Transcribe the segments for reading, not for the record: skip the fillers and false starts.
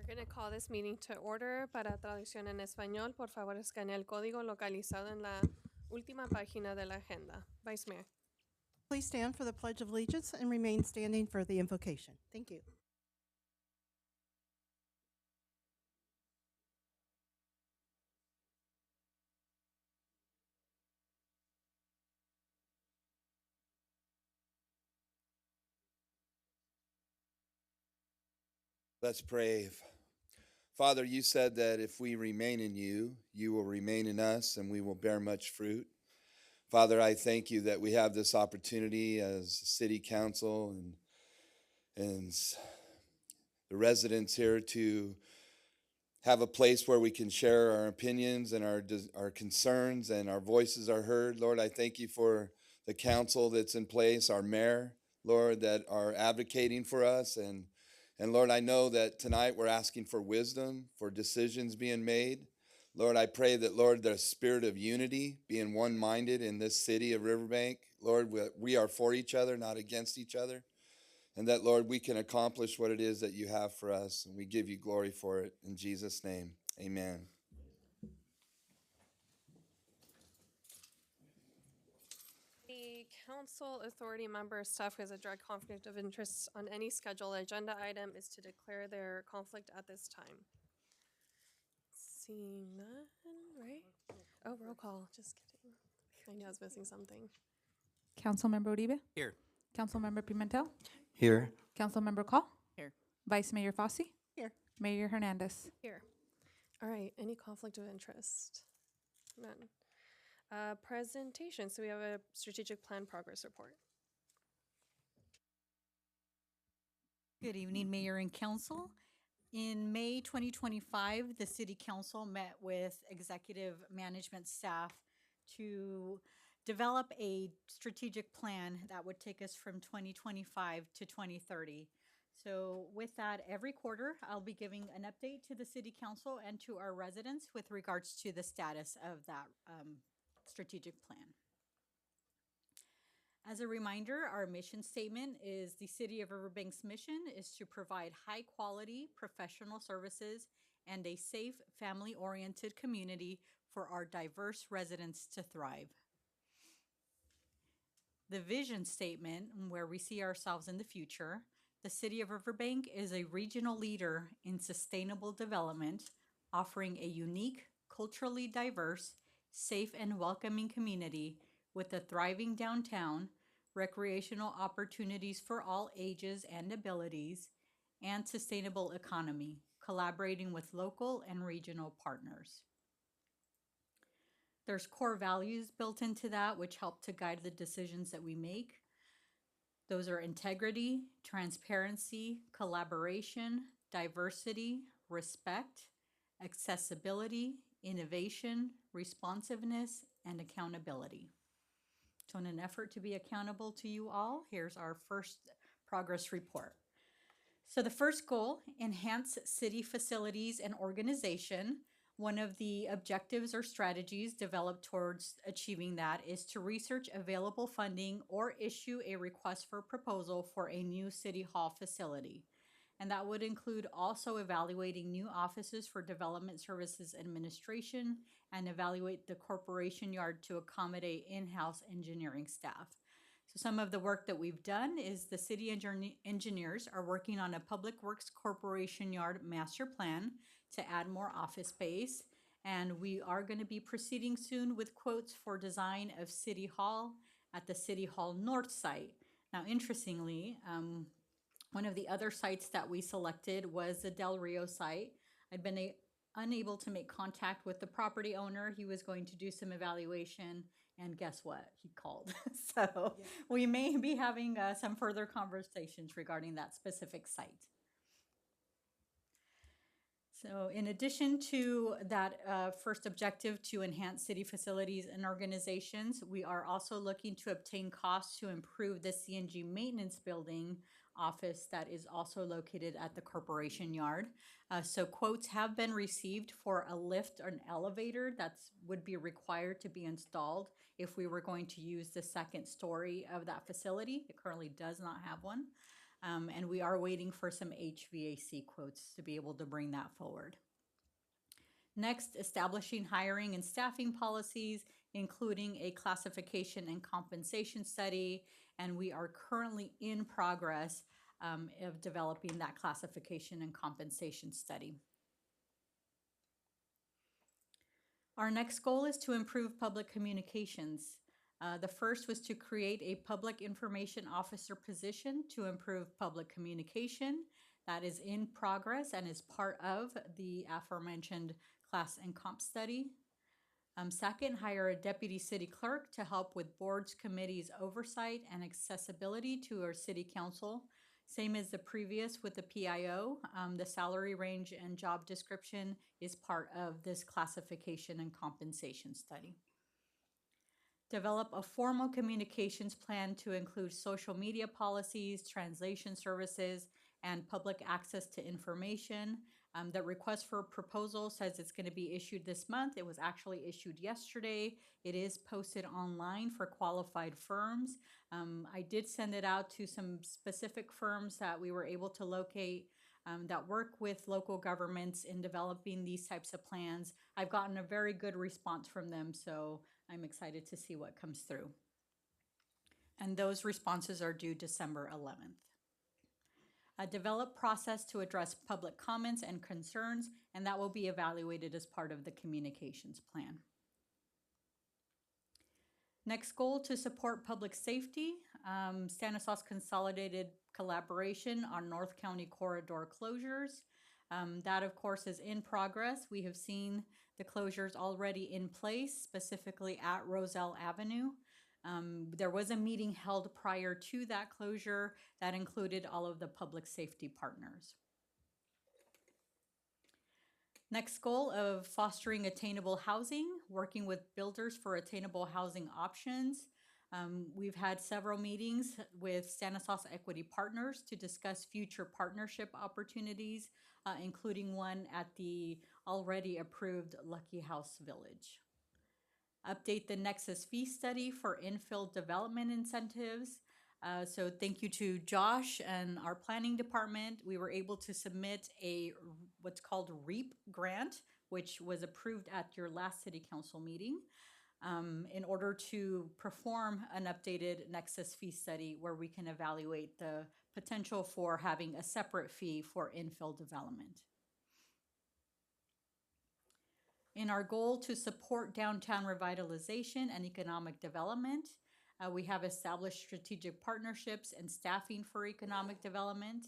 Going to call this meeting to order. Para traducción en español, por favor, escanea el código localizado en la última página de la agenda. Vice Mayor. Please stand for the Pledge of Allegiance and remain standing for the invocation. Thank you. Let's pray. Father, you said that if we remain in you, you will remain in us and we will bear much fruit. Father, I thank you that we have this opportunity as city council and the residents here to have a place where we can share our opinions and our concerns and our voices are heard. Lord, I thank you for the council that's in place, our mayor, Lord, that are advocating for us. And Lord, I know that tonight we're asking for wisdom, for decisions being made. Lord, I pray that, Lord, the spirit of unity, being one-minded in this city of Riverbank, Lord, we are for each other, not against each other. And that, Lord, we can accomplish what it is that you have for us. And we give you glory for it. In Jesus' name, amen. The council authority member staff who has a direct conflict of interest on any scheduled agenda item is to declare their conflict at this time. Seeing none, right? Oh, roll call. Just kidding. I knew I was missing something. Councilmember Uribe? Here. Councilmember Pimentel? Here. Councilmember Call? Here. Vice Mayor Fossey? Here. Mayor Hernandez? Here. All right. Any conflict of interest? None. Presentation. So we have a strategic plan progress report. Good evening, Mayor and Council. In May 2025, the City Council met with executive management staff to develop a strategic plan that would take us from 2025 to 2030. So with that, every quarter, I'll be giving an update to the City Council and to our residents with regards to the status of that strategic plan. As a reminder, our mission statement is the City of Riverbank's mission is to provide high-quality professional services and a safe, family-oriented community for our diverse residents to thrive. The vision statement, where we see ourselves in the future, the City of Riverbank is a regional leader in sustainable development, offering a unique, culturally diverse, safe and welcoming community with a thriving downtown, recreational opportunities for all ages and abilities, and sustainable economy, collaborating with local and regional partners. There's core values built into that which help to guide the decisions that we make. Those are integrity, transparency, collaboration, diversity, respect, accessibility, innovation, responsiveness, and accountability. So in an effort to be accountable to you all, here's our first progress report. So the first goal, enhance city facilities and organization. One of the objectives or strategies developed towards achieving that is to research available funding or issue a request for proposal for a new city hall facility. And that would include also evaluating new offices for development services administration and evaluate the corporation yard to accommodate in-house engineering staff. So some of the work that we've done is the city engineers are working on a Public Works Corporation yard master plan to add more office space. And we are going to be proceeding soon with quotes for design of City Hall at the City Hall North site. Now, interestingly, one of the other sites that we selected was the Del Rio site. I'd been unable to make contact with the property owner. He was going to do some evaluation, and guess what? He called. So yeah. We may be having some further conversations regarding that specific site. So in addition to that first objective to enhance city facilities and organizations, we are also looking to obtain costs to improve the CNG maintenance building office that is also located at the corporation yard. So quotes have been received for a lift or an elevator that would be required to be installed if we were going to use the second story of that facility. It currently does not have one. And we are waiting for some HVAC quotes to be able to bring that forward. Next, establishing hiring and staffing policies, including a classification and compensation study. And we are currently in progress of developing that classification and compensation study. Our next goal is to improve public communications. The first was to create a public information officer position to improve public communication. That is in progress and is part of the aforementioned class and comp study. Second, hire a deputy city clerk to help with boards, committees, oversight, and accessibility to our city council. Same as the previous with the PIO. The salary range and job description is part of this classification and compensation study. Develop a formal communications plan to include social media policies, translation services, and public access to information. The request for proposal says it's going to be issued this month. It was actually issued yesterday. It is posted online for qualified firms. I did send it out to some specific firms that we were able to locate that work with local governments in developing these types of plans. I've gotten a very good response from them, so I'm excited to see what comes through. And those responses are due December 11th. A develop process to address public comments and concerns, and that will be evaluated as part of the communications plan. Next goal, to support public safety, Stanislaus consolidated collaboration on North County corridor closures. That, of course, is in progress. We have seen the closures already in place, specifically at Roselle Avenue. There was a meeting held prior to that closure that included all of the public safety partners. Next goal of fostering attainable housing, working with builders for attainable housing options. We've had several meetings with Stanislaus Equity Partners to discuss future partnership opportunities, including one at the already approved Lucky House Village. Update the Nexus fee study for infill development incentives. So thank you to Josh and our planning department. We were able to submit a what's called REAP grant, which was approved at your last city council meeting, in order to perform an updated Nexus fee study where we can evaluate the potential for having a separate fee for infill development. In our goal to support downtown revitalization and economic development, we have established strategic partnerships and staffing for economic development.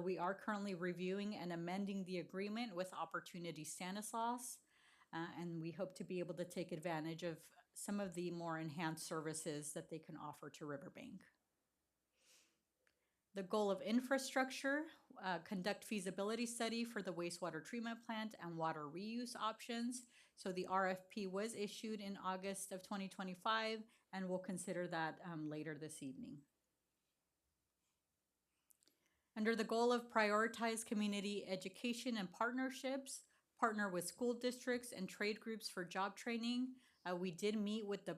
We are currently reviewing and amending the agreement with Opportunity Stanislaus, and we hope to be able to take advantage of some of the more enhanced services that they can offer to Riverbank. The goal of infrastructure, conduct feasibility study for the wastewater treatment plant and water reuse options. So the RFP was issued in August of 2025, and we'll consider that later this evening. Under the goal of prioritize community education and partnerships, partner with school districts and trade groups for job training. We did meet with the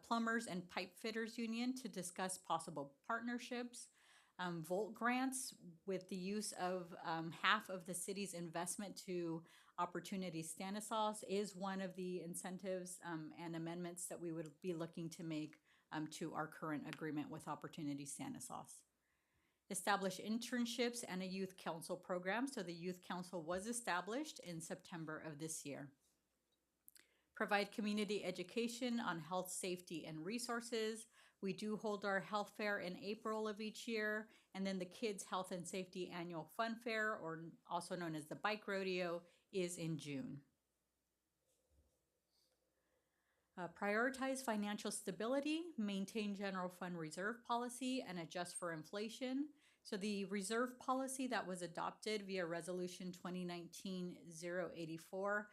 Plumbers and Pipe Fitters Union to discuss possible partnerships. Volt grants with the use of half of the city's investment to Opportunity Stanislaus is one of the incentives and amendments that we would be looking to make to our current agreement with Opportunity Stanislaus. Establish internships and a youth council program. So the youth council was established in September of this year. Provide community education on health, safety, and resources. We do hold our health fair in April of each year, and then the Kids Health and Safety Annual Fun Fair, or also known as the Bike Rodeo, is in June. Prioritize financial stability, maintain general fund reserve policy, and adjust for inflation. So the reserve policy that was adopted via Resolution 2019-084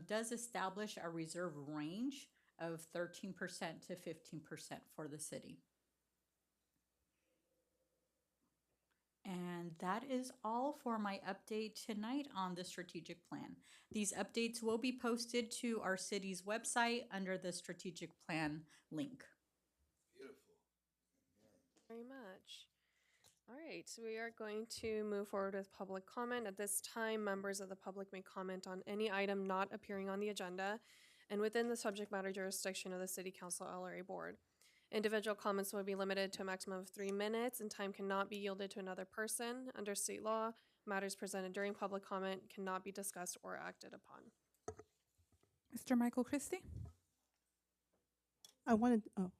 does establish a reserve range of 13% to 15% for the city. And that is all for my update tonight on the strategic plan. These updates will be posted to our city's website under the strategic plan link. Beautiful. Very much. All right. right, we are going to move forward with public comment. At this time, members of the public may comment on any item not appearing on the agenda and within the subject matter jurisdiction of the City Council LRA Board. Individual comments will be limited to a maximum of 3 minutes, and time cannot be yielded to another person. Under state law, matters presented during public comment cannot be discussed or acted upon. Mr. Michael Christie? I wanted, oh,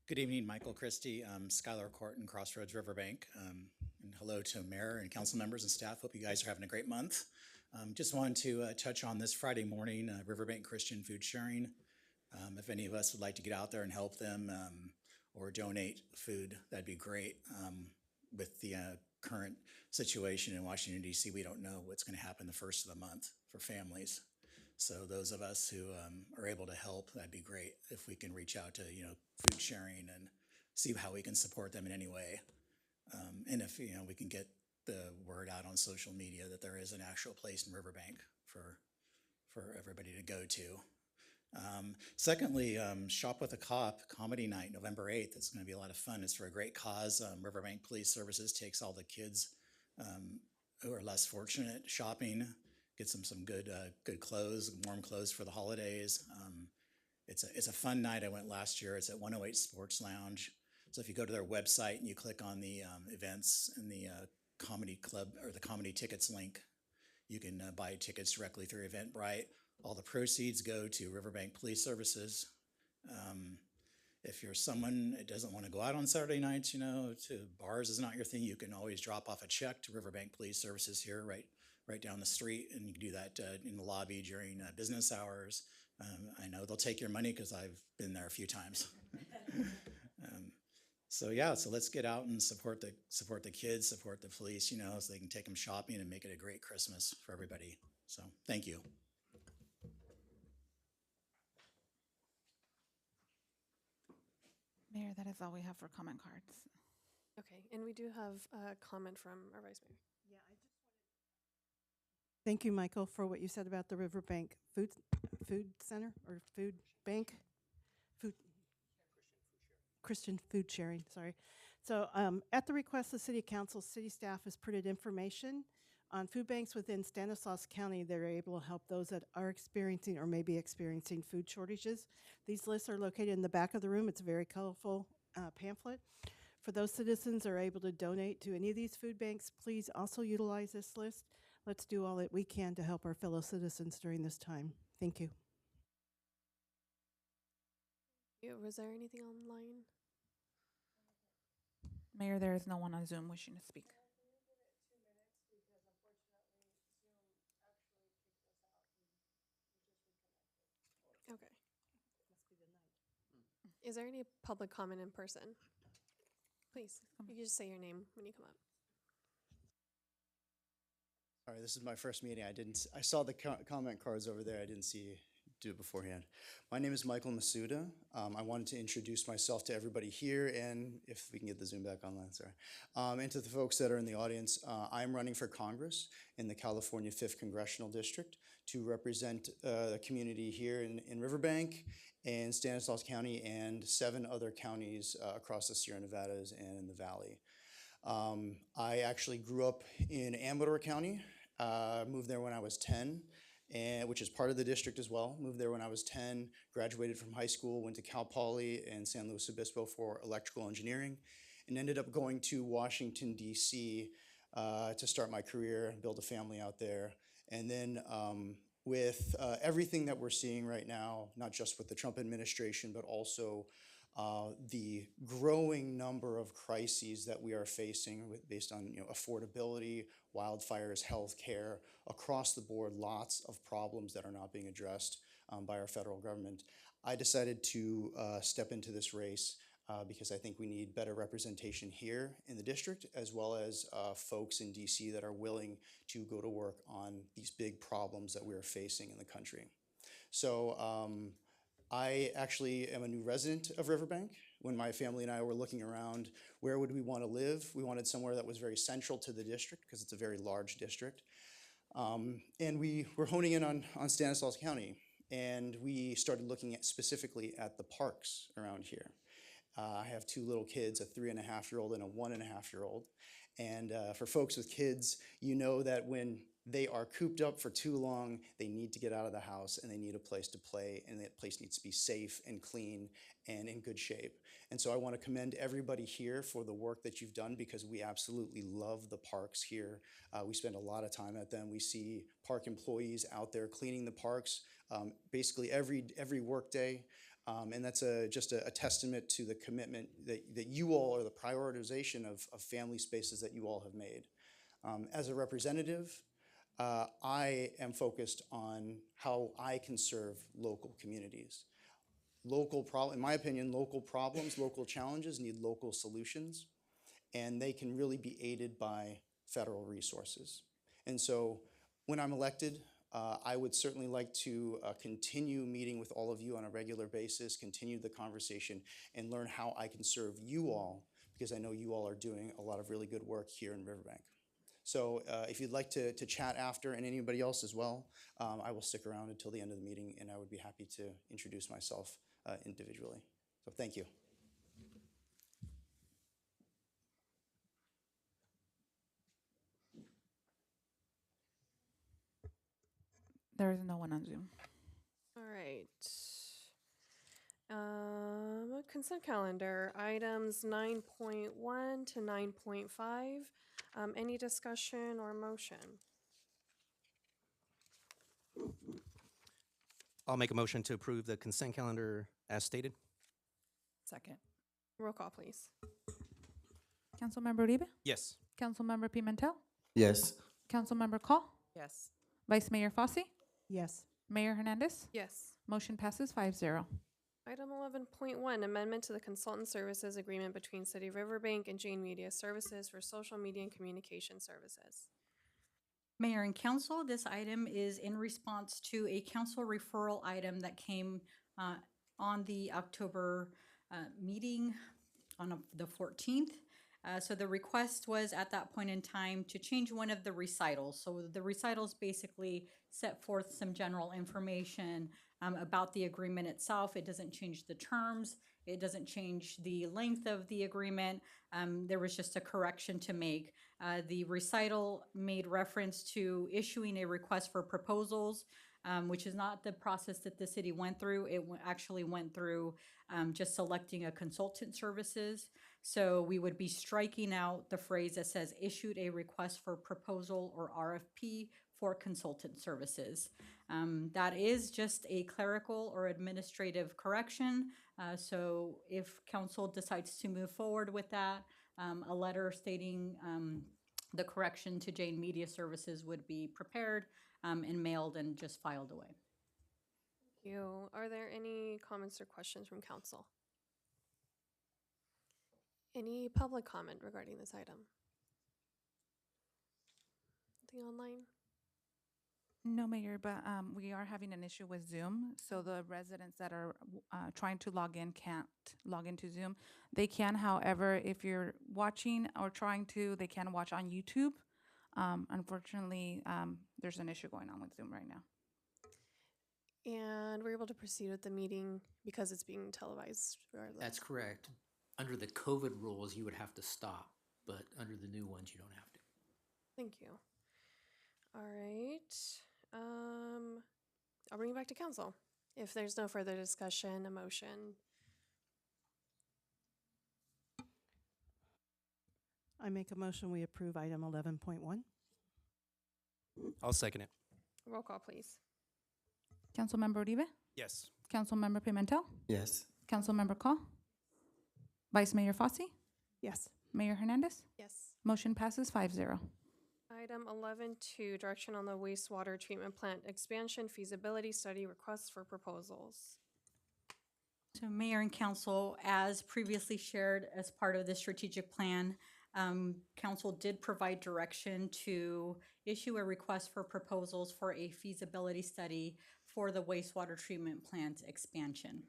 Good evening, Michael Christie, Skylar Court and Crossroads Riverbank. And hello to Mayor and council members and staff. Hope you guys are having a great month. Just wanted to touch on this Friday morning, Riverbank Christian Food Sharing. If any of us would like to get out there and help them or donate food, that'd be great. With the current situation in Washington, D.C., we don't know what's going to happen the first of the month for families. So those of us who are able to help, that'd be great if we can reach out to, food sharing and see how we can support them in any way. And if, we can get the word out on social media that there is an actual place in Riverbank for everybody to go to. Secondly, Shop with a Cop Comedy Night, November 8th. It's going to be a lot of fun. It's for a great cause. Riverbank Police Services takes all the kids who are less fortunate shopping, gets them some good clothes, warm clothes for the holidays. It's a fun night. I went last year. It's at 108 Sports Lounge. So if you go to their website and you click on the events and the comedy club or the comedy tickets link, you can buy tickets directly through Eventbrite. All the proceeds go to Riverbank Police Services. If you're someone that doesn't want to go out on Saturday nights, to bars is not your thing, you can always drop off a check to Riverbank Police Services here, right down the street, and you can do that in the lobby during business hours. I know they'll take your money because I've been there a few times. So let's get out and support the kids, support the police, so they can take them shopping and make it a great Christmas for everybody. So thank you. Mayor, that is all we have for comment cards. Okay, and we do have a comment from our Vice Mayor. thank you, Michael, for what you said about the Riverbank Food Center or Food Bank, Christian Food Sharing, sorry. So at the request of City Council, City staff has printed information on food banks within Stanislaus County that are able to help those that are experiencing or may be experiencing food shortages. These lists are located in the back of the room. It's a very colorful pamphlet. For those citizens that are able to donate to any of these food banks, please also utilize this list. Let's do all that we can to help our fellow citizens during this time. Thank you. Was there anything online? Mayor, there is no one on Zoom wishing to speak. Okay. Is there any public comment in person? Please, you can just say your name when you come up. Sorry, this is my first meeting. I saw the comment cards over there. I didn't do it beforehand. My name is Michael Masuda. I wanted to introduce myself to everybody here, and if we can get the Zoom back online, sorry. And to the folks that are in the audience, I'm running for Congress in the California 5th Congressional District to represent the community here in Riverbank and Stanislaus County and 7 other counties across the Sierra Nevadas and in the Valley. I actually grew up in Amador County, moved there when I was 10, which is part of the district as well. Moved there when I was 10, graduated from high school, went to Cal Poly in San Luis Obispo for electrical engineering, and ended up going to Washington, D.C. To start my career, build a family out there. And then with everything that we're seeing right now, not just with the Trump administration, but also the growing number of crises that we are facing based on affordability, wildfires, healthcare, across the board, lots of problems that are not being addressed by our federal government. I decided to step into this race because I think we need better representation here in the district, as well as folks in DC that are willing to go to work on these big problems that we are facing in the country. So I actually am a new resident of Riverbank. When my family and I were looking around, where would we want to live? We wanted somewhere that was very central to the district because it's a very large district. And we were honing in on Stanislaus County, and we started looking at specifically at the parks around here. I have two little kids, a 3.5-year-old and a 1.5-year-old. And for folks with kids, you know that when they are cooped up for too long, they need to get out of the house and they need a place to play, and that place needs to be safe and clean and in good shape. And so I want to commend everybody here for the work that you've done, because we absolutely love the parks here. We spend a lot of time at them. We see park employees out there cleaning the parks basically every work day. And that's just a testament to the commitment that you all, or the prioritization of family spaces that you all have made. As a representative, I am focused on how I can serve local communities. In my opinion, local problems, local challenges need local solutions, and they can really be aided by federal resources. And so when I'm elected, I would certainly like to continue meeting with all of you on a regular basis, continue the conversation, and learn how I can serve you all, because I know you all are doing a lot of really good work here in Riverbank. So if you'd like to chat after, and anybody else as well, I will stick around until the end of the meeting, and I would be happy to introduce myself individually. So thank you. There is no one on Zoom. All right. Consent calendar, items 9.1 to 9.5. Any discussion or motion? I'll make a motion to approve the consent calendar as stated. Second. Roll call, please. Councilmember Uribe? Yes. Councilmember Pimentel? Yes. Councilmember Call? Yes. Vice Mayor Fossey? Yes. Mayor Hernandez? Yes. Motion passes 5-0. Item 11.1, amendment to the consultant services agreement between City of Riverbank and Jane Media Services for social media and communication services. Mayor and council, this item is in response to a council referral item that came on the October meeting on the 14th. So the request was at that point in time to change one of the recitals. So the recitals basically set forth some general information about the agreement itself. It doesn't change the terms. It doesn't change the length of the agreement. There was just a correction to make. The recital made reference to issuing a request for proposals, which is not the process that the city went through. It actually went through just selecting a consultant services. So we would be striking out the phrase that says issued a request for proposal or RFP for consultant services. That is just a clerical or administrative correction. So if council decides to move forward with that, a letter stating the correction to Jane Media Services would be prepared and mailed and just filed away. Thank you. Are there any comments or questions from council? Any public comment regarding this item? Anything online? No, Mayor, but we are having an issue with Zoom. So the residents that are trying to log in can't log into Zoom. They can, however, if you're watching or trying to, they can watch on YouTube. Unfortunately, there's an issue going on with Zoom right now. And we're able to proceed with the meeting because it's being televised regardless. That's correct. Under the COVID rules, you would have to stop, but under the new ones, you don't have to. Thank you. All right. I'll bring it back to council. If there's no further discussion, a motion. I make a motion, we approve item 11.1. I'll second it. Roll call, please. Councilmember Uribe? Yes. Councilmember Pimentel? Yes. Councilmember Call? Vice Mayor Fossey? Yes. Mayor Hernandez? Yes. Motion passes 5-0. Item 11.2, direction on the wastewater treatment plant expansion feasibility study requests for proposals. So Mayor and Council, as previously shared as part of the strategic plan, Council did provide direction to issue a request for proposals for a feasibility study for the wastewater treatment plant expansion.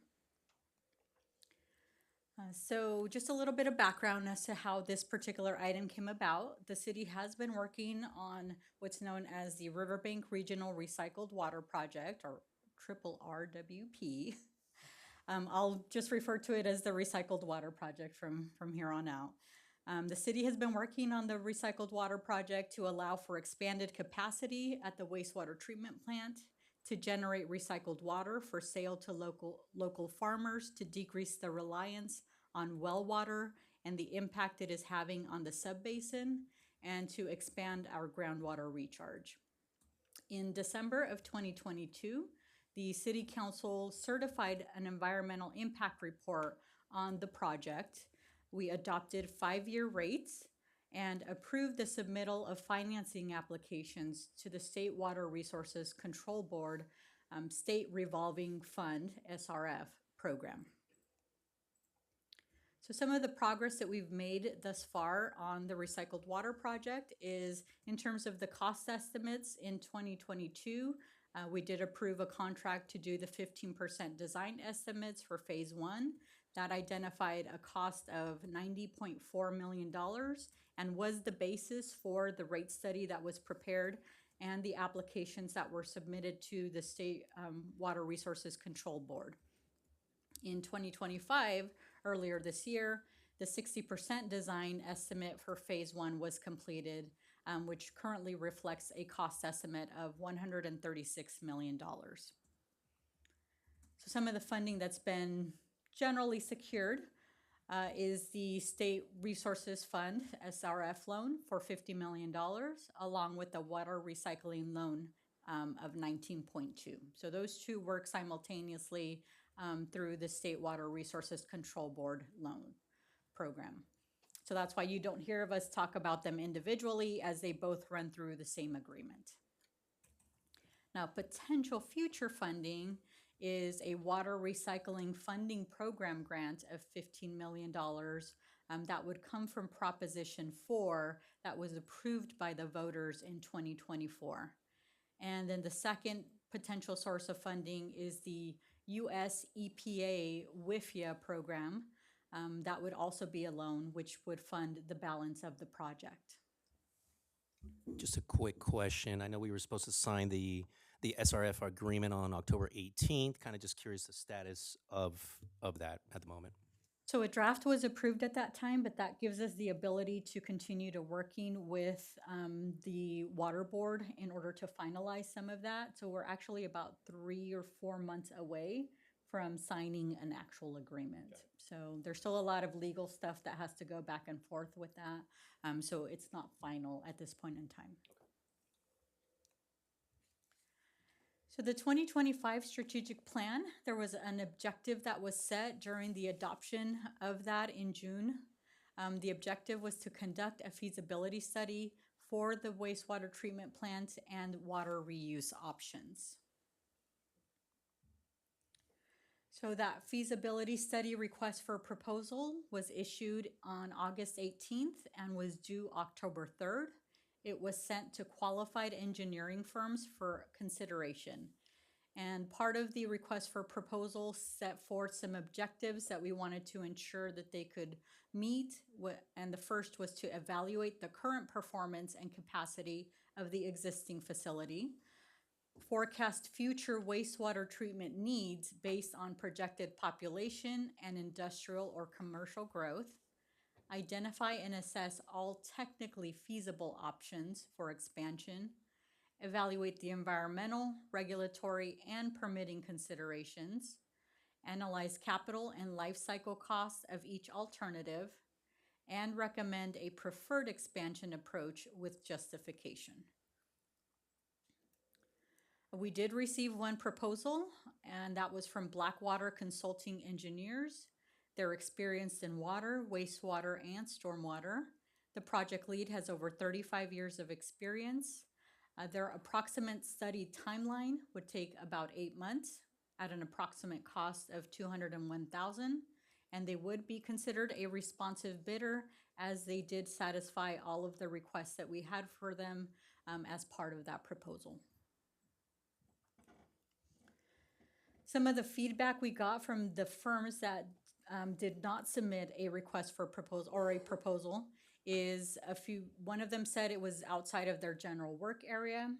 So just a little bit of background as to how this particular item came about. The city has been working on what's known as the Riverbank Regional Recycled Water Project, or triple RWP. I'll just refer to it as the Recycled Water Project from here on out. The city has been working on the Recycled Water Project to allow for expanded capacity at the wastewater treatment plant, to generate recycled water for sale to local farmers, to decrease the reliance on well water and the impact it is having on the subbasin, and to expand our groundwater recharge. In December of 2022, the City Council certified an environmental impact report on the project. We adopted 5-year rates and approved the submittal of financing applications to the State Water Resources Control Board State Revolving Fund, SRF, program. So some of the progress that we've made thus far on the Recycled Water Project is in terms of the cost estimates in 2022. We did approve a contract to do the 15% design estimates for phase 1. That identified a cost of $90.4 million and was the basis for the rate study that was prepared and the applications that were submitted to the State Water Resources Control Board. In 2025, earlier this year, the 60% design estimate for phase 1 was completed, which currently reflects a cost estimate of $136 million. So some of the funding that's been generally secured is the State Resources Fund, SRF loan for $50 million, along with the water recycling loan of 19.2. So those two work simultaneously through the State Water Resources Control Board loan program. So that's why you don't hear of us talk about them individually, as they both run through the same agreement. Now, potential future funding is a water recycling funding program grant of $15 million that would come from Proposition 4 that was approved by the voters in 2024. And then the second potential source of funding is the US EPA WIFIA program. That would also be a loan, which would fund the balance of the project. Just a quick question. I know we were supposed to sign the SRF agreement on October 18th. Kind of just curious the status of that at the moment. So a draft was approved at that time, but that gives us the ability to continue to working with the water board in order to finalize some of that. So we're actually about 3 or 4 months away from signing an actual agreement. Okay. So there's still a lot of legal stuff that has to go back and forth with that. So it's not final at this point in time. Okay. So the 2025 strategic plan, there was an objective that was set during the adoption of that in June. The objective was to conduct a feasibility study for the wastewater treatment plant and water reuse options. So that feasibility study request for proposal was issued on August 18th and was due October 3rd. It was sent to qualified engineering firms for consideration. And part of the request for proposal set forth some objectives that we wanted to ensure that they could meet. And the first was to evaluate the current performance and capacity of the existing facility, forecast future wastewater treatment needs based on projected population and industrial or commercial growth, identify and assess all technically feasible options for expansion, evaluate the environmental, regulatory, and permitting considerations, analyze capital and life cycle costs of each alternative, and recommend a preferred expansion approach with justification. We did receive one proposal, and that was from Blackwater Consulting Engineers. They're experienced in water, wastewater, and stormwater. The project lead has over 35 years of experience. Their approximate study timeline would take about 8 months at an approximate cost of $201,000, and they would be considered a responsive bidder as they did satisfy all of the requests that we had for them as part of that proposal. Some of the feedback we got from the firms that did not submit a request for proposal or a proposal is one of them said it was outside of their general work area.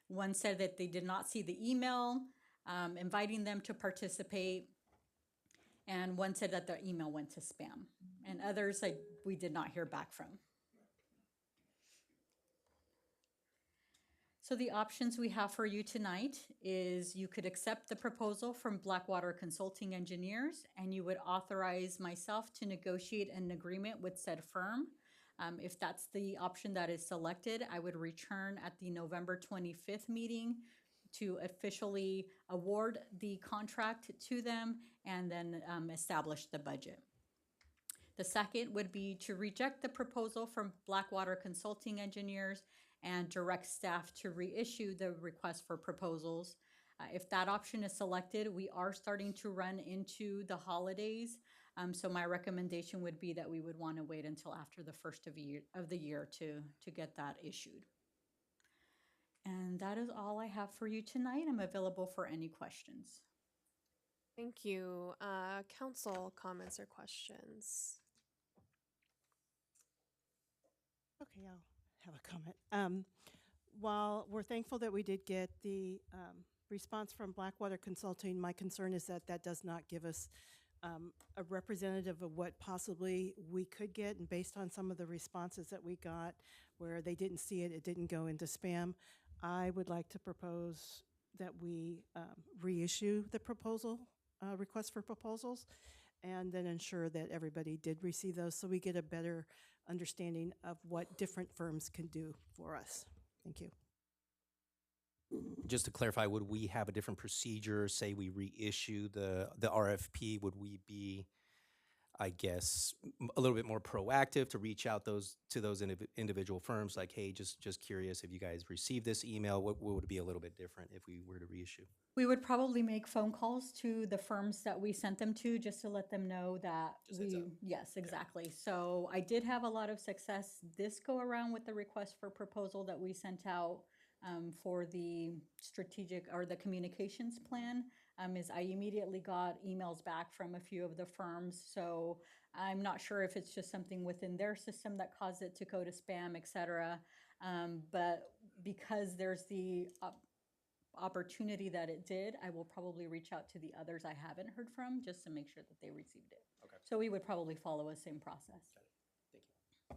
One said that they did not see the email inviting them to participate. And one said that their email went to spam. And others we did not hear back from. So the options we have for you tonight is you could accept the proposal from Blackwater Consulting Engineers, and you would authorize myself to negotiate an agreement with said firm. If that's the option that is selected, I would return at the November 25th meeting to officially award the contract to them and then establish the budget. The second would be to reject the proposal from Blackwater Consulting Engineers and direct staff to reissue the request for proposals. If that option is selected, we are starting to run into the holidays. So my recommendation would be that we would want to wait until after the first of the year to get that issued. And that is all I have for you tonight. I'm available for any questions. Thank you. Council comments or questions? Okay, I'll have a comment. While we're thankful that we did get the response from Blackwater Consulting, my concern is that that does not give us a representative of what possibly we could get. And based on some of the responses that we got where they didn't see it, it didn't go into spam, I would like to propose that we reissue the proposal, request for proposals, and then ensure that everybody did receive those so we get a better understanding of what different firms can do for us. Thank you. Just to clarify, would we have a different procedure? Say we reissue the RFP, would we be, I guess, a little bit more proactive to reach out to those individual firms? Like, hey, just curious if you guys received this email. What would be a little bit different if we were to reissue? We would probably make phone calls to the firms that we sent them to just to let them know that yes, exactly. So I did have a lot of success this go around with the request for proposal that we sent out for the strategic or the communications plan. Is I immediately got emails back from a few of the firms. So I'm not sure if it's just something within their system that caused it to go to spam, et cetera. But because there's the opportunity that it did, I will probably reach out to the others I haven't heard from just to make sure that they received it. Okay. So we would probably follow the same process. Thank you.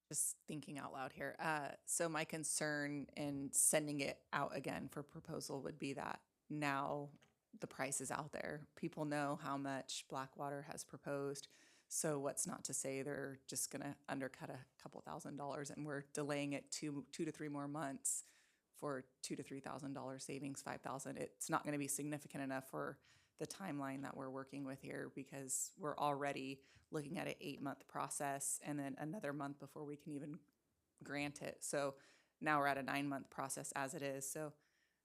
Just thinking out loud here. So my concern in sending it out again for proposal would be that now the price is out there. People know how much Blackwater has proposed. So what's not to say they're just going to undercut a couple $1,000s, and we're delaying it two to three more months for $2,000 to $3,000 savings, $5,000. It's not going to be significant enough for the timeline that we're working with here because we're already looking at an 8-month process and then another month before we can even grant it. So now we're at a 9-month process as it is. So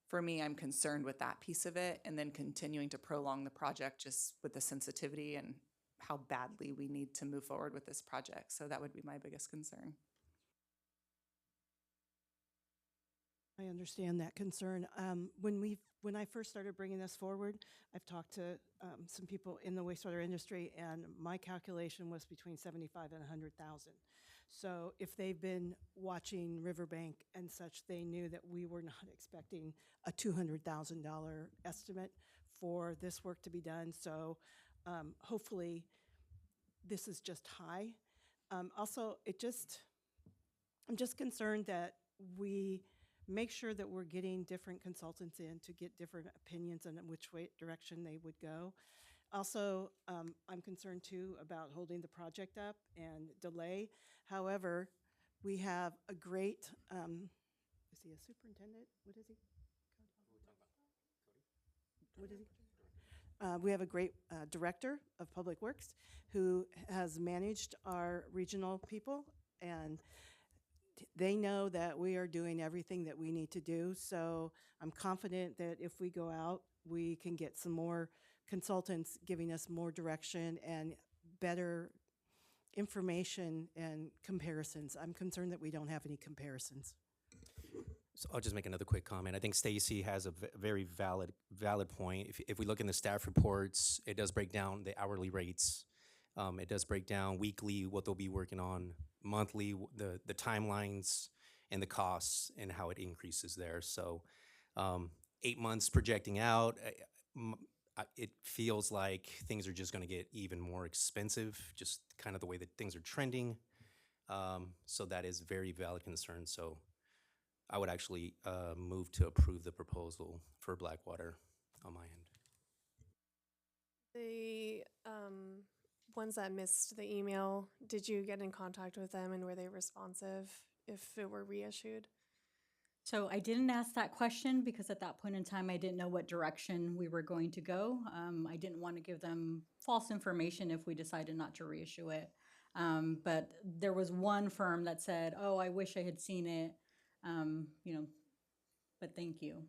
for me, I'm concerned with that piece of it and then continuing to prolong the project just with the sensitivity and how badly we need to move forward with this project. So that would be my biggest concern. I understand that concern. When I first started bringing this forward, I've talked to some people in the wastewater industry, and my calculation was between 75 and 100,000. So if they've been watching Riverbank and such, they knew that we were not expecting a $200,000 estimate for this work to be done. So hopefully this is just high. Also, I'm just concerned that we make sure that we're getting different consultants in to get different opinions on which direction they would go. Also, I'm concerned too about holding the project up and delay. However, we have a great, is he a superintendent? What is he? What is he? We have a great director of Public Works who has managed our regional people, and they know that we are doing everything that we need to do. So I'm confident that if we go out, we can get some more consultants giving us more direction and better information and comparisons. I'm concerned that we don't have any comparisons. So I'll just make another quick comment. I think Stacy has a very valid point. If we look in the staff reports, it does break down the hourly rates. It does break down weekly what they'll be working on, monthly the timelines and the costs and how it increases there. So 8 months projecting out, it feels like things are just going to get even more expensive, just kind of the way that things are trending. So that is very valid concern. So I would actually move to approve the proposal for Blackwater on my end. The ones that missed the email, did you get in contact with them and were they responsive if it were reissued? So I didn't ask that question because at that point in time, I didn't know what direction we were going to go. I didn't want to give them false information if we decided not to reissue it. But there was one firm that said, "Oh, I wish I had seen it," but thank you.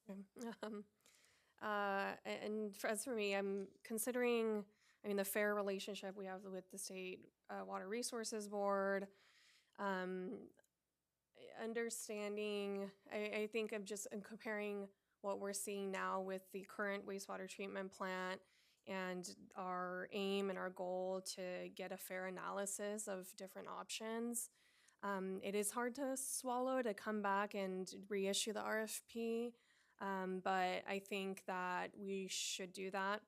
Okay. As for me, I'm considering, the fair relationship we have with the State Water Resources Board. Understanding, I think I'm comparing what we're seeing now with the current wastewater treatment plant and our aim and our goal to get a fair analysis of different options. It is hard to swallow to come back and reissue the RFP, but I think that we should do that.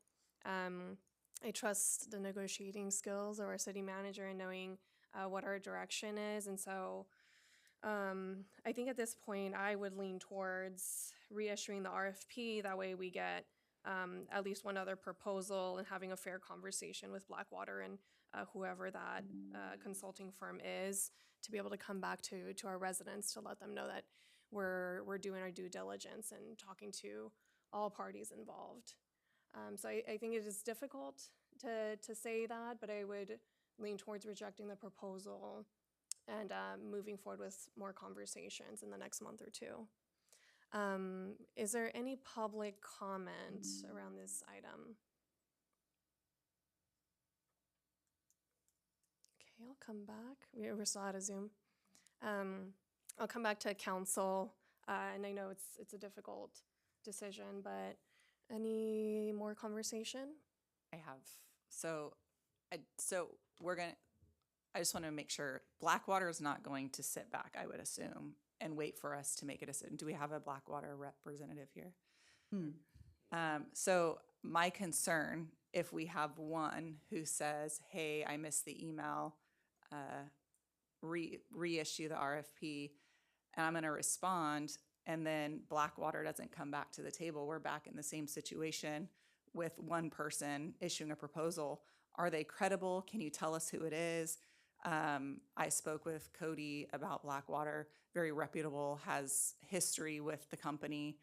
I trust the negotiating skills of our city manager in knowing what our direction is, and so I think at this point I would lean towards reissuing the RFP. That way we get at least one other proposal and having a fair conversation with Blackwater and whoever that consulting firm is, to be able to come back to our residents to let them know that we're doing our due diligence and talking to all parties involved. So I think it is difficult to say that, but I would lean towards rejecting the proposal and moving forward with more conversations in the next month or two. Is there any public comment around this item? Okay, I'll come back. We're still out of Zoom. I'll come back to council, and I know it's a difficult decision, but any more conversation? I have. So I just want to make sure Blackwater is not going to sit back, I would assume, and wait for us to make a decision. Do we have a Blackwater representative here? So my concern, if we have one who says, "Hey, I missed the email, reissue the RFP," and I'm going to respond, and then Blackwater doesn't come back to the table, we're back in the same situation with one person issuing a proposal. Are they credible? Can you tell us who it is? I spoke with Cody about Blackwater, very reputable, has history with the company.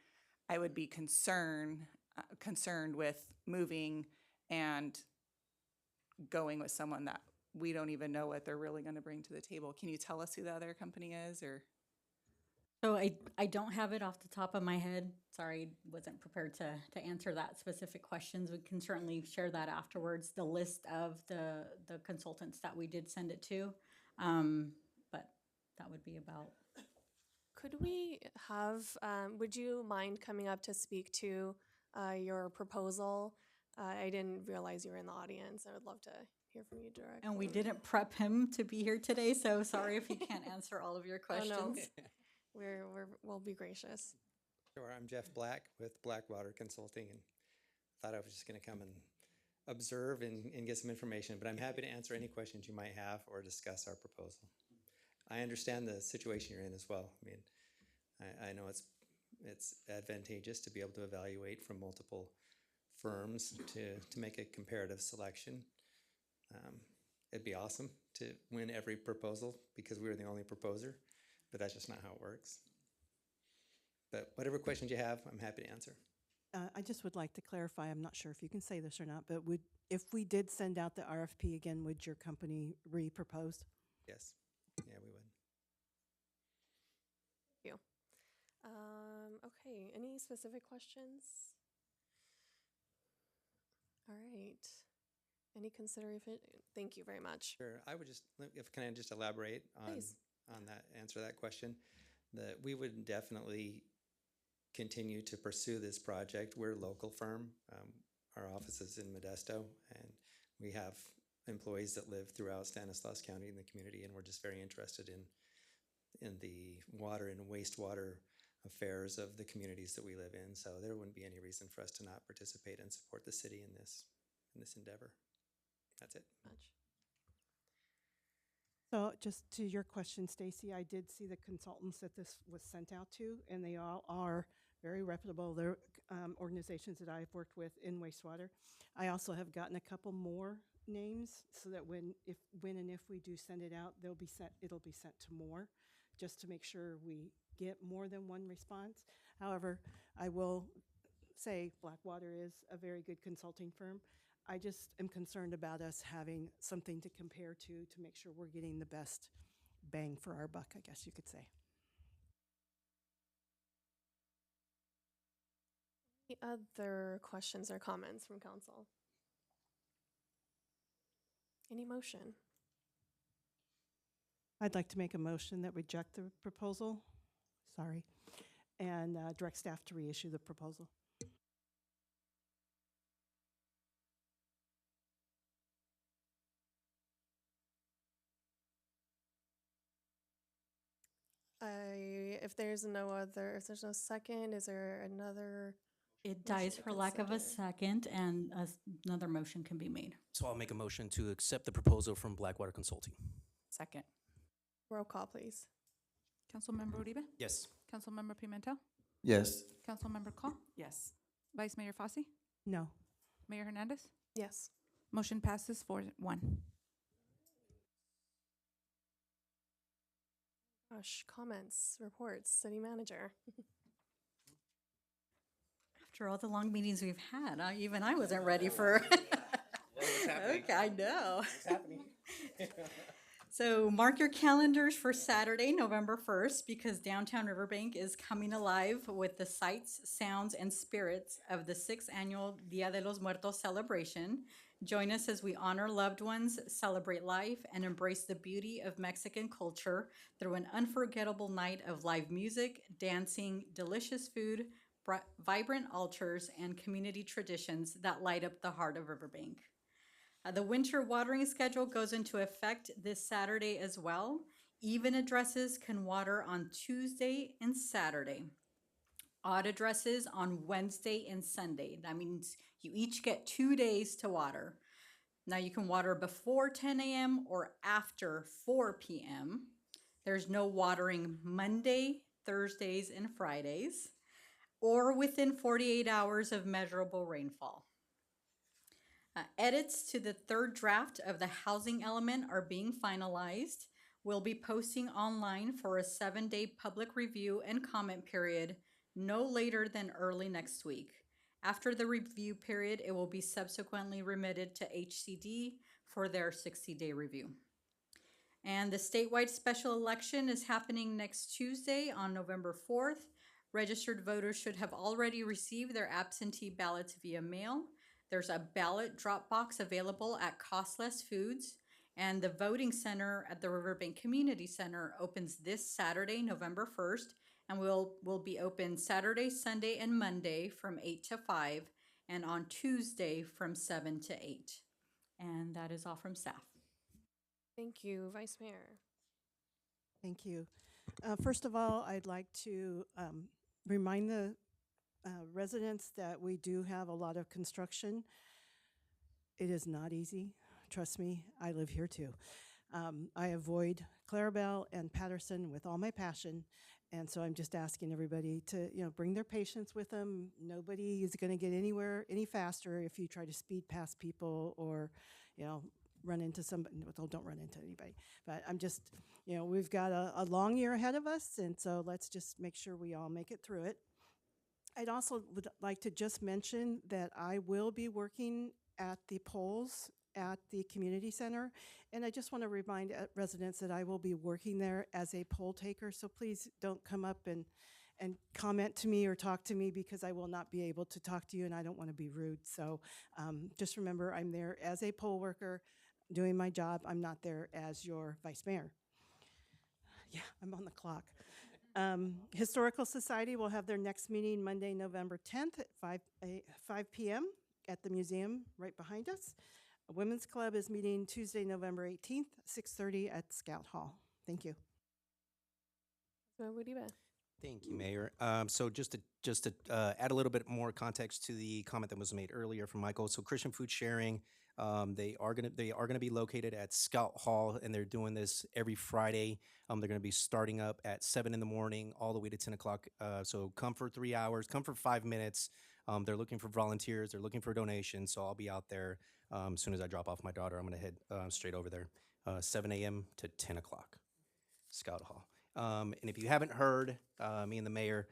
I would be concerned with moving and going with someone that we don't even know what they're really going to bring to the table. Can you tell us who the other company is, or? So I don't have it off the top of my head. Sorry, wasn't prepared to answer that specific questions. We can certainly share that afterwards, the list of the consultants that we did send it to. But that would be about. Could we have, would you mind coming up to speak to your proposal? I didn't realize you were in the audience. I would love to hear from you directly. And we didn't prep him to be here today, so sorry if he can't answer all of your questions. Oh, no. We'll be gracious. Sure, I'm Jeff Black with Blackwater Consulting, and thought I was just going to come and observe and get some information, but I'm happy to answer any questions you might have or discuss our proposal. I understand the situation you're in as well. I mean, I know it's advantageous to be able to evaluate from multiple firms to make a comparative selection. It'd be awesome to win every proposal because we were the only proposer, but that's just not how it works. But whatever questions you have, I'm happy to answer. I just would like to clarify, I'm not sure if you can say this or not, but if we did send out the RFP again, would your company re-propose? Yes, yeah, we would. Thank you. Okay, any specific questions? All right. Any consideration? Thank you very much. Sure, I would just, can I just elaborate on Please. on that, answer that question? that we would definitely continue to pursue this project. We're a local firm. Our office is in Modesto, and we have employees that live throughout Stanislaus County in the community, and we're just very interested in the water and wastewater affairs of the communities that we live in. So there wouldn't be any reason for us to not participate and support the city in this endeavor. That's it. So just to your question, Stacy, I did see the consultants that this was sent out to, and they all are very reputable. They're organizations that I've worked with in wastewater. I also have gotten a couple more names so that when and if we do send it out, it'll be sent to more, just to make sure we get more than one response. However, I will say Blackwater is a very good consulting firm. I just am concerned about us having something to compare to make sure we're getting the best bang for our buck, I guess you could say. Any other questions or comments from council? Any motion? I'd like to make a motion that reject the proposal, and direct staff to reissue the proposal. If there's no second, is there another? It Motion dies to for lack of a consider. second, and another motion can be made. So I'll make a motion to accept the proposal from Blackwater Consulting. Second. Roll call, please. Councilmember Uribe? Yes. Councilmember Pimentel? Yes. Councilmember Call? Yes. Vice Mayor Fossey? No. Mayor Hernandez? Yes. Motion passes 4-1. Gosh, comments, reports, city manager. After all the long meetings we've had, even I wasn't ready for. Okay, I know. So mark your calendars for Saturday, November 1st, because downtown Riverbank is coming alive with the sights, sounds, and spirits of the 6th annual Dia de los Muertos celebration. Join us as we honor loved ones, celebrate life, and embrace the beauty of Mexican culture through an unforgettable night of live music, dancing, delicious food, vibrant altars, and community traditions that light up the heart of Riverbank. The winter watering schedule goes into effect this Saturday as well. Even addresses can water on Tuesday and Saturday. Odd addresses on Wednesday and Sunday. That means you each get 2 days to water. Now you can water before 10 a.m. or after 4 p.m. There's no watering Monday, Thursdays, and Fridays, or within 48 hours of measurable rainfall. Edits to the third draft of the housing element are being finalized. We'll be posting online for a 7-day public review and comment period no later than early next week. After the review period, it will be subsequently remitted to HCD for their 60-day review. And the statewide special election is happening next Tuesday on November 4th. Registered voters should have already received their absentee ballots via mail. There's a ballot drop box available at Costless Foods, and the voting center at the Riverbank Community Center opens this Saturday, November 1st, and will be open Saturday, Sunday, and Monday from 8 to 5, and on Tuesday from 7 to 8. And that is all from staff. Thank you, Vice Mayor. Thank you. First of all, I'd like to remind the residents that we do have a lot of construction. It is not easy. Trust me, I live here too. I avoid Clarabelle and Patterson with all my passion, and so I'm just asking everybody to, bring their patience with them. Nobody is going to get anywhere any faster if you try to speed past people or, run into somebody. Well, don't run into anybody. But I'm just, we've got a long year ahead of us, and so let's just make sure we all make it through it. I'd also would like to just mention that I will be working at the polls at the community center, and I just want to remind residents that I will be working there as a poll taker, so please don't come up and comment to me or talk to me, because I will not be able to talk to you and I don't want to be rude. So just remember, I'm there as a poll worker doing my job. I'm not there as your vice mayor. Yeah, I'm on the clock. Historical Society will have their next meeting Monday, November 10th at 5 p.m. at the museum right behind us. Women's Club is meeting Tuesday, November 18th, 6:30 at Scout Hall. Thank you. Councilmember Uribe. Thank you, Mayor. So just to add a little bit more context to the comment that was made earlier from Michael. So Christian Food Sharing, they are gonna be located at Scout Hall, and they're doing this every Friday. They're gonna be starting up at 7 in the morning all the way to 10 o'clock. So come for 3 hours, come for 5 minutes. They're looking for volunteers. They're looking for donations. So I'll be out there as soon as I drop off my daughter. I'm gonna head straight over there, 7 a.m. to 10 o'clock, Scout Hall. And if you haven't heard, me and the mayor,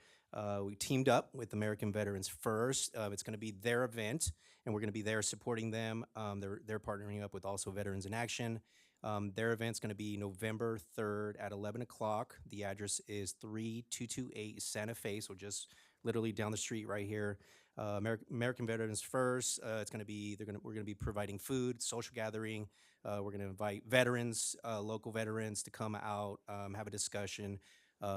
we teamed up with American Veterans First. It's going to be their event, and we're going to be there supporting them. They're partnering up with also Veterans in Action. Their event's going to be November 3rd at 11 o'clock. The address is 3228 Santa Fe, so just literally down the street right here. American Veterans First. It's going to be we're going to be providing food, social gathering. We're going to invite veterans, local veterans, to come out, have a discussion,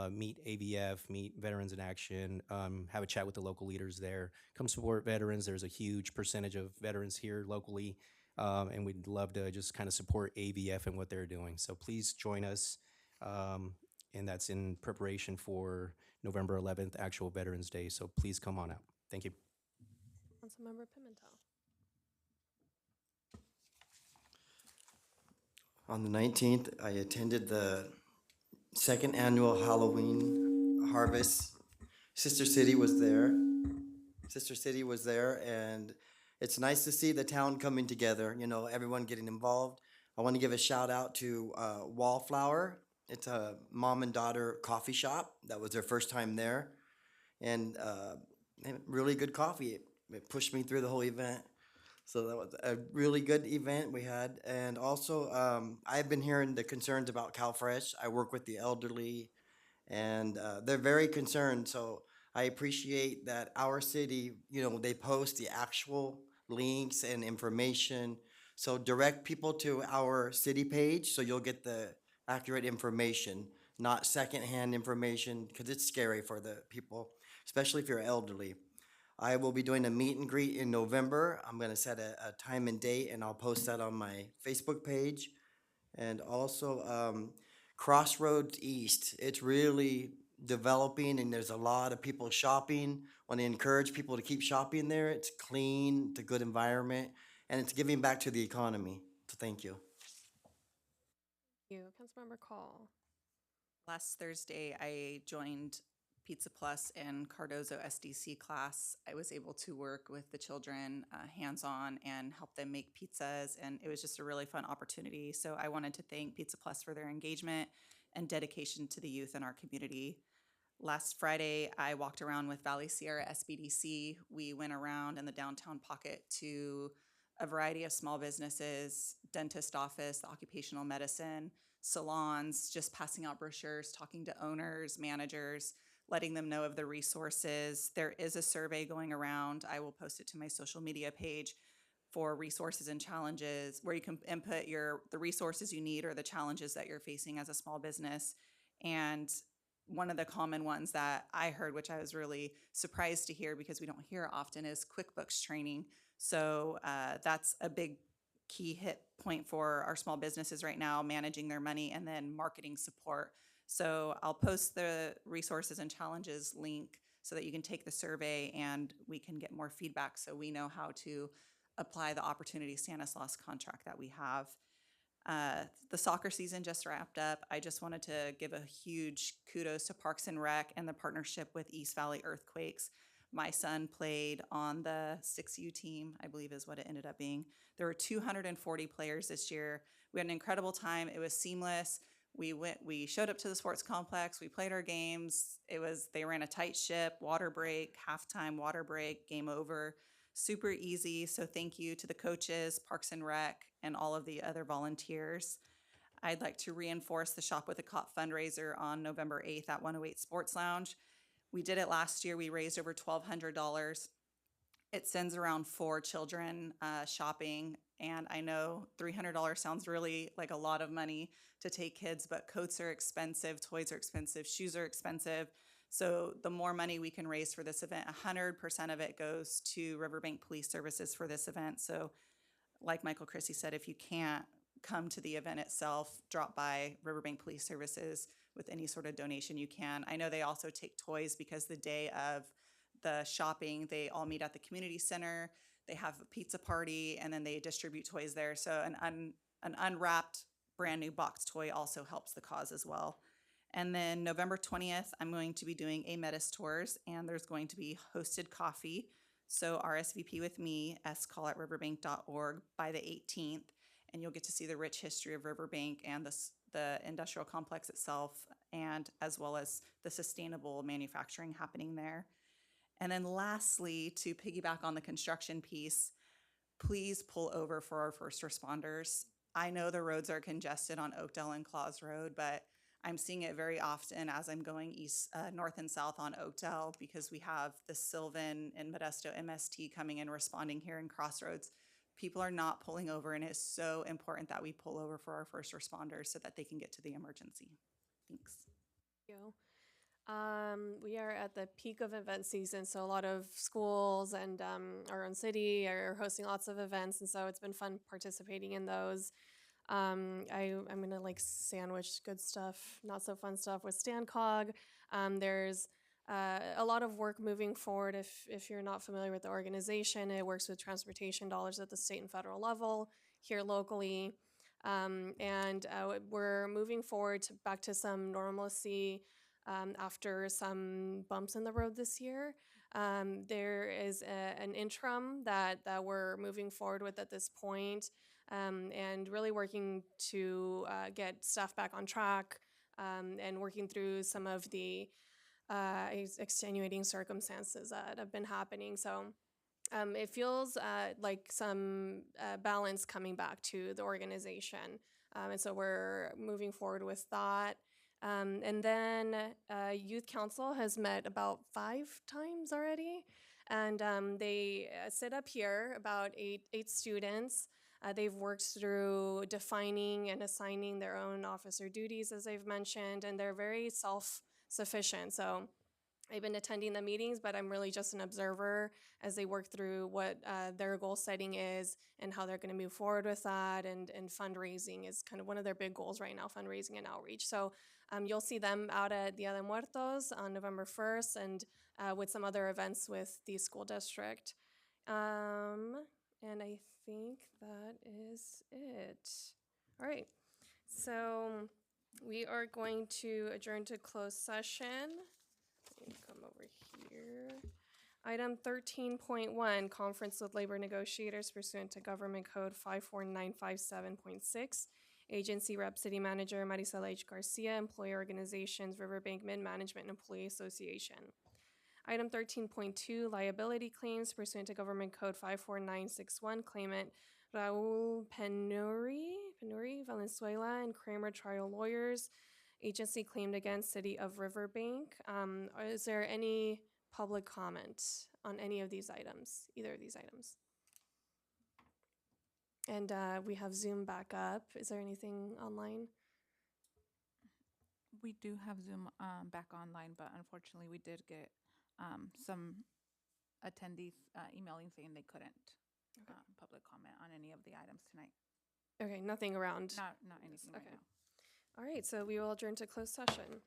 meet AVF, meet Veterans in Action, have a chat with the local leaders there. Come support veterans. There's a huge percentage of veterans here locally, and we'd love to just kind of support AVF and what they're doing. So please join us, and that's in preparation for November 11th, actual Veterans Day. So please come on out. Thank you. Councilmember Pimentel. On the 19th, I attended the second annual Halloween harvest. Sister City was there, and it's nice to see the town coming together, you know, everyone getting involved. I want to give a shout out to Wallflower. It's a mom and daughter coffee shop. That was their first time there, and really good coffee. It pushed me through the whole event. So that was a really good event we had. And also, I've been hearing the concerns about CalFresh. I work with the elderly, and they're very concerned. So I appreciate that our city, you know, they post the actual links and information. So direct people to our city page so you'll get the accurate information, not secondhand information, because it's scary for the people, especially if you're elderly. I will be doing a meet and greet in November. I'm gonna set a time and date, and I'll post that on my Facebook page. And also, Crossroads East, it's really developing, and there's a lot of people shopping. Want to encourage people to keep shopping there. It's clean, it's a good environment, and it's giving back to the economy. So thank you. Thank you. Councilmember Call. Last Thursday, I joined Pizza Plus and Cardozo SDC class. I was able to work with the children hands-on and help them make pizzas, and it was just a really fun opportunity. So I wanted to thank Pizza Plus for their engagement and dedication to the youth in our community. Last Friday, I walked around with Valley Sierra SBDC. We went around in the downtown pocket to a variety of small businesses, dentist office, occupational medicine, salons, just passing out brochures, talking to owners, managers, letting them know of the resources. There is a survey going around. I will post it to my social media page for resources and challenges where you can input the resources you need or the challenges that you're facing as a small business. And one of the common ones that I heard, which I was really surprised to hear because we don't hear often, is QuickBooks training. So that's a big key hit point for our small businesses right now, managing their money, and then marketing support. So I'll post the resources and challenges link so that you can take the survey and we can get more feedback so we know how to apply the Opportunity Stanislaus contract that we have. The soccer season just wrapped up. I just wanted to give a huge kudos to Parks and Rec and the partnership with East Valley Earthquakes. My son played on the 6U team, I believe is what it ended up being. There were 240 players this year. We had an incredible time. It was seamless. We showed up to the sports complex. We played our games. They ran a tight ship, water break, halftime, water break, game over. Super easy. So thank you to the coaches, Parks and Rec, and all of the other volunteers. I'd like to reinforce the Shop with a Cop fundraiser on November 8th at 108 Sports Lounge. We did it last year. We raised over $1,200. It sends around 4 children shopping, And I know $300 sounds really like a lot of money to take kids, but coats are expensive, toys are expensive, shoes are expensive. So the more money we can raise for this event, 100% of it goes to Riverbank Police Services for this event. So like Michael Christie said, if you can't come to the event itself, drop by Riverbank Police Services with any sort of donation you can. I know they also take toys because the day of the shopping, they all meet at the community center. They have a pizza party and then they distribute toys there. So an unwrapped brand new box toy also helps the cause as well. And then November 20th, I'm going to be doing a Metis Tours, and there's going to be hosted coffee. So RSVP with me, scall@riverbank.org by the 18th, and you'll get to see the rich history of Riverbank and the industrial complex itself, and as well as the sustainable manufacturing happening there. And then lastly, to piggyback on the construction piece, please pull over for our first responders. I know the roads are congested on Oakdale and Claus Road, but I'm seeing it very often as I'm going north and south on Oakdale because we have the Sylvan and Modesto MST coming in responding here in Crossroads. People are not pulling over, and it's so important that we pull over for our first responders so that they can get to the emergency. Thanks. Thank you. We are at the peak of event season, so a lot of schools and our own city are hosting lots of events, and so it's been fun participating in those. I'm gonna like sandwich good stuff, not so fun stuff with StanCog. There's a lot of work moving forward. If you're not familiar with the organization, it works with transportation dollars at the state and federal level here locally, and we're moving forward back to some normalcy. After some bumps in the road this year. There is an interim that we're moving forward with at this point, and really working to get staff back on track, and working through some of the extenuating circumstances that have been happening. So it feels like some balance coming back to the organization. And so we're moving forward with that. And then Youth Council has met about 5 times already. And they sit up here, about eight students. They've worked through defining and assigning their own officer duties, as I've mentioned, and they're very self-sufficient. So I've been attending the meetings, but I'm really just an observer as they work through what their goal setting is and how they're going to move forward with that. And fundraising is kind of one of their big goals right now, fundraising and outreach. So you'll see them out at Dia de Muertos on November 1st and with some other events with the school district. And I think that is it. All right. So we are going to adjourn to closed session. Let me come over here. Item 13.1, conference with labor negotiators pursuant to Government Code 54957.6. Agency Rep City Manager Marisela H. Garcia, Employee Organizations, Riverbank Mid-Management Employee Association. Item 13.2, liability claims pursuant to Government Code 54961, claimant Raul Penuri, Valenzuela, and Kramer Trial Lawyers. Agency claimed against City of Riverbank. Is there any public comment on any of these items, either of these items? And we have Zoom back up. Is there anything online? We do have Zoom back online, but unfortunately we did get some attendees emailing saying they couldn't public comment on any of the items tonight. Okay, nothing around. Not anything right Okay. now. All right, so we will adjourn to closed session.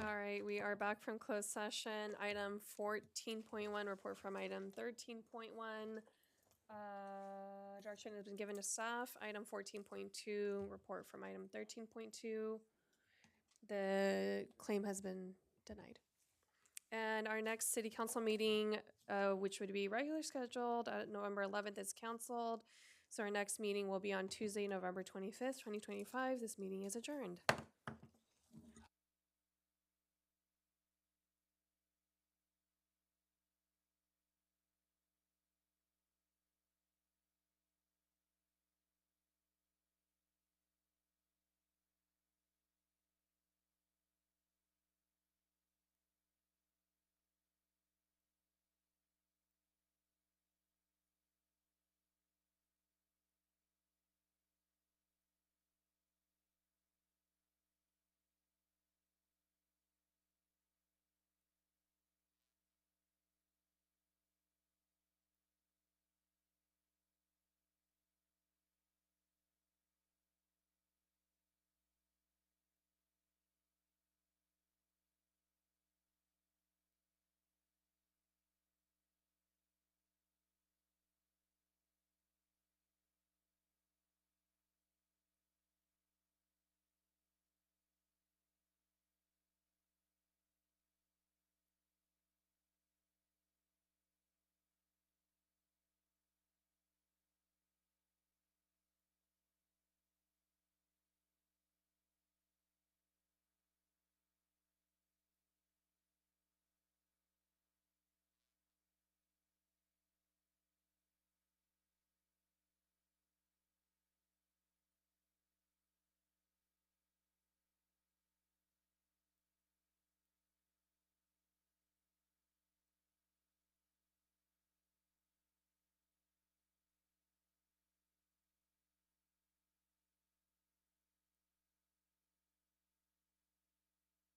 All right, we are back from closed session. Item 14.1, report from item 13.1. Direction has been given to staff. Item 14.2, report from item 13.2. The claim has been denied. And our next city council meeting, which would be regular scheduled at November 11th, is canceled. So our next meeting will be on Tuesday, November 25th, 2025. This meeting is adjourned.